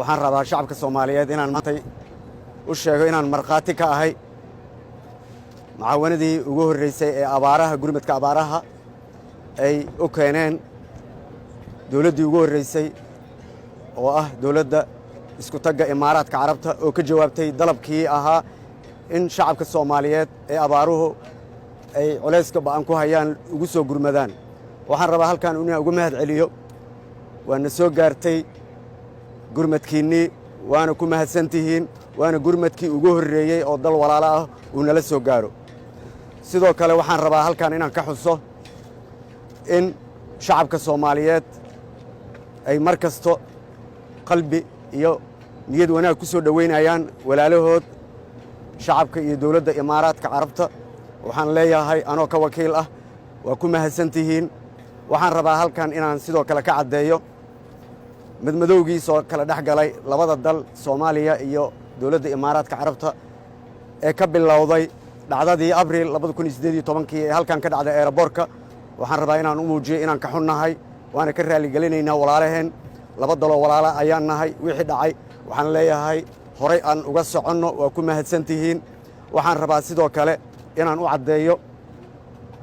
waxaan rabaa shacabka Soomaaliyeed inaan maantay u sheego inaan marqaati ka ahay macaawanadii ugu horeysay ee abaaraha gurmadka abaaraha ay u keeneen dawladdii ugu horeysay oo ah dawladda isku tagga Imaaraadka Carabta oo ka jawaabtay dalabkii ahaa in shacabka Soomaaliyeed ee abaaruhu ay culayska ba'an ku hayaan ugu soo gurmadaan waxaan rabaa halkan inaan ugu mahad celiyo waana soo gaartay gurmadkiinii waana ku mahadsantihiin waana gurmadkii ugu horeeyay oo dal walaalo ah uu nala soo gaaro sidoo kale waxaan rabaa halkan inaan ka xuso in shacabka Soomaaliyeed ay markasto qalbi iyo niyad wanaag ku soo dhaweynayaan walaalahood shacabka iyo dawladda Imaaraadka Carabta waxaan leeyahay anoo ka wakiil ah waa ku mahadsantihiin waxaan rabaa halkan inaan sidoo kale ka cadeeyo madmadowgiisoo kala dhex galay labada dal Soomaaliya iyo dawladda Imaaraadka Carabta ee ka bilowday dhacdadii Abriil 2018 ee halkan ka dhacday airportka waxaan rabaa inaan u muujiyo inaan ka xunnahay waana ka raali galinaynaa walaalaheen laba dalo walaala ayaan nahay wixii dhacay waxaan leeyahay horay aan uga soconno waa ku mahadsantihiin waxaan rabaa sidoo kale inaan u cadeeyo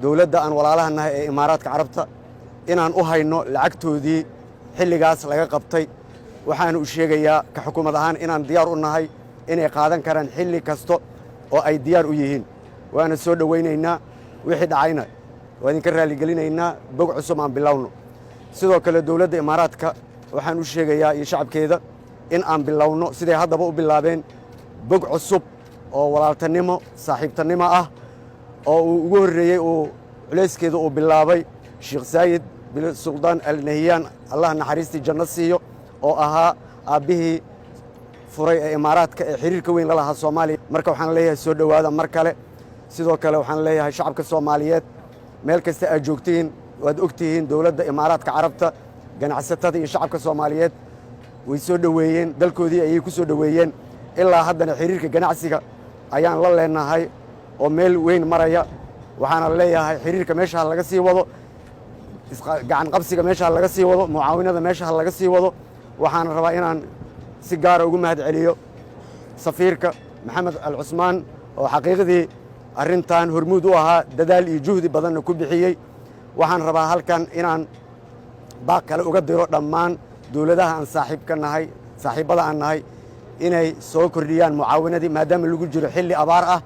dawladda aan walaalaha nahay ee Imaaraadka Carabta inaan u hayno lacagtoodii xilligaas laga qabtay waxaan u sheegayaa ka xukuumad ahaan inaan diyaar u nahay inay qaadan karaan xilli kasto oo ay diyaar u yihiin waana soo dhaweynaynaa wixii dhacayna waa idinka raali gelinaynaa bog cusub aan bilowno sidoo kale dawladda Imaaraadka waxaan u sheegayaa iyo shacabkeeda in aan bilowno siday haddaba u bilaabeen bog cusub oo walaaltanimo saaxiibtanimo ah oo uu ugu horeeyay uu culeyskeeda uu bilaabay Sheekh Saayid bin Sultan Al Nahyan Allah naxariistii janno siiyo oo ahaa aabihii furay ee Imaaraadka ee xiriirka weyn la lahaa Soomaaliya marka waxaan leeyahay soo dhawaada mar kale sidoo kale waxaan leeyahay shacabka Soomaaliyeed meel kasta aad joogtiin waad ogtihiin dawladda Imaaraadka Carabta ganacsatada iyo shacabka Soomaaliyeed way soo dhaweeyeen dalkoodii ayay ku soo dhaweeyeen ilaa haddana xiriirka ganacsiga ayaan la leenahay oo meel weyn maraya waxaana leeyahay xiriirka meesha laga sii wado gacan qabsiga meesha laga sii wado mucaawinada meesha laga sii wado waxaan rabaa inaan si gaar ah ugu mahad celiyo safiirka Maxamed Al Cusmaan oo xaqiiqdii arrintan hormuud u ahaa dadaal iyo juhdi badan ku bixiyay waxaan rabaa halkan inaan baaq kale uga diro dhammaan dawladaha aan saaxiibada aan nahay inay soo kordhiyaan mucaawinadii maadaama lagu jiro xilli abaar ah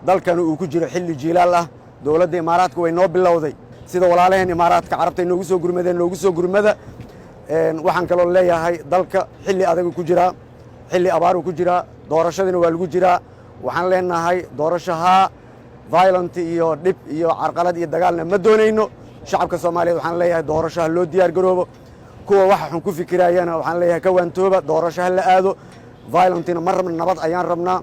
dalkan uu ku jiro xilli jiilaal ah dawladda Imaaraadka way noo bilowday sida walaalaheen Imaaraadka Carabta noogu soo gurmada waxaan kaloo leeyahay dalka xilli adag ku jira xilli abaar ku jira doorashadina waa lagu jira waxaan leenahay doorashaha violent iyo dib iyo carqalad iyo dagaalna ma doonayno shacabka Soomaaliyeed waxaan leeyahay doorashaha loo diyaar garoobo kuwa waxa xun ku fikirayana waxaan leeyahay ka waantooba doorashaha la aado violent-na mar nabad ayaan rabnaa